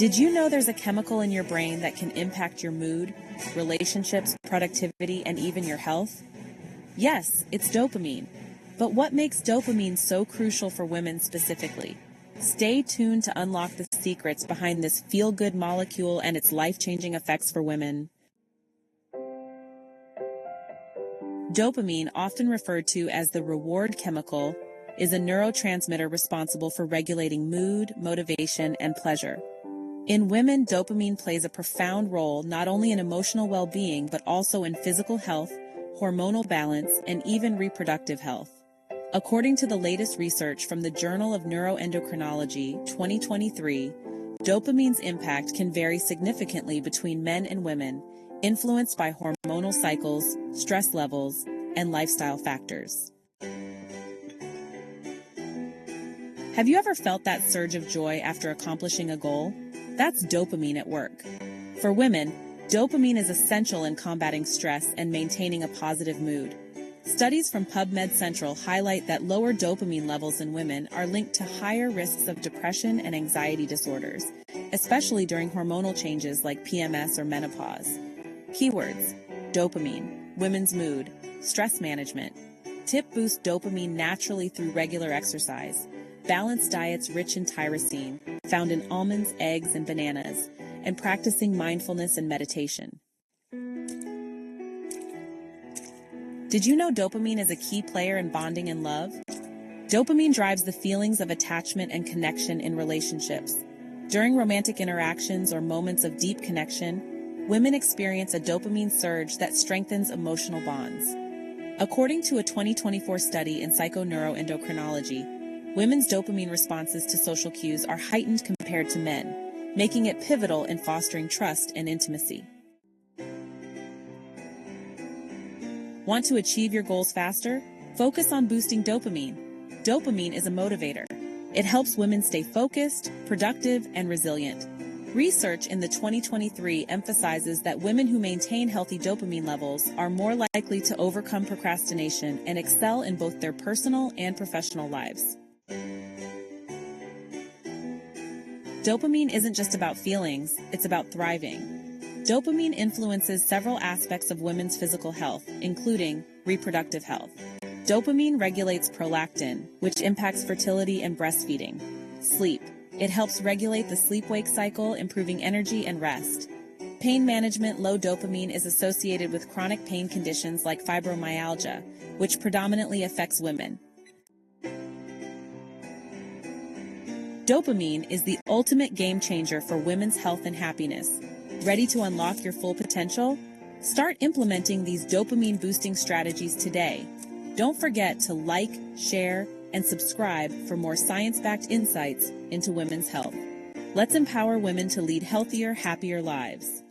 Did you know there's a chemical in your brain that can impact your mood, relationships, productivity, and even your health? Yes, it's dopamine. But what makes dopamine so crucial for women specifically? Stay tuned to unlock the secrets behind this feel-good molecule and its life-changing effects for women. Dopamine, often referred to as the reward chemical, is a neurotransmitter responsible for regulating mood, motivation, and pleasure. In women, dopamine plays a profound role not only in emotional well-being but also in physical health, hormonal balance, and even reproductive health. According to the latest research from the Journal of Neuroendocrinology 2023, dopamine's impact can vary significantly between men and women, influenced by hormonal cycles, stress levels, and lifestyle factors. Have you ever felt that surge of joy after accomplishing a goal? That's dopamine at work. For women, dopamine is essential in combating stress and maintaining a positive mood. Studies from PubMed Central highlight that lower dopamine levels in women are linked to higher risks of depression and anxiety disorders, especially during hormonal changes like PMS or menopause. Keywords: dopamine, women's mood, stress management. Tip: boost dopamine naturally through regular exercise. Balanced diets rich in tyrosine, found in almonds, eggs, and bananas, and practicing mindfulness and meditation. Did you know dopamine is a key player in bonding and love? Dopamine drives the feelings of attachment and connection in relationships. During romantic interactions or moments of deep connection, women experience a dopamine surge that strengthens emotional bonds. According to a 2024 study in psychoneuroendocrinology, women's dopamine responses to social cues are heightened compared to men, making it pivotal in fostering trust and intimacy. Want to achieve your goals faster? Focus on boosting dopamine. Dopamine is a motivator. It helps women stay focused, productive, and resilient. Research in the 2023 emphasizes that women who maintain healthy dopamine levels are more likely to overcome procrastination and excel in both their personal and professional lives. Dopamine isn't just about feelings, it's about thriving. Dopamine influences several aspects of women's physical health, including reproductive health. Dopamine regulates prolactin, which impacts fertility and breastfeeding. Sleep. It helps regulate the sleep-wake cycle, improving energy and rest. Pain management. Low dopamine is associated with chronic pain conditions like fibromyalgia, which predominantly affects women. Dopamine is the ultimate game changer for women's health and happiness. Ready to unlock your full potential? Start implementing these dopamine-boosting strategies today. Don't forget to like, share, and subscribe for more science-backed insights into women's health. Let's empower women to lead healthier, happier lives.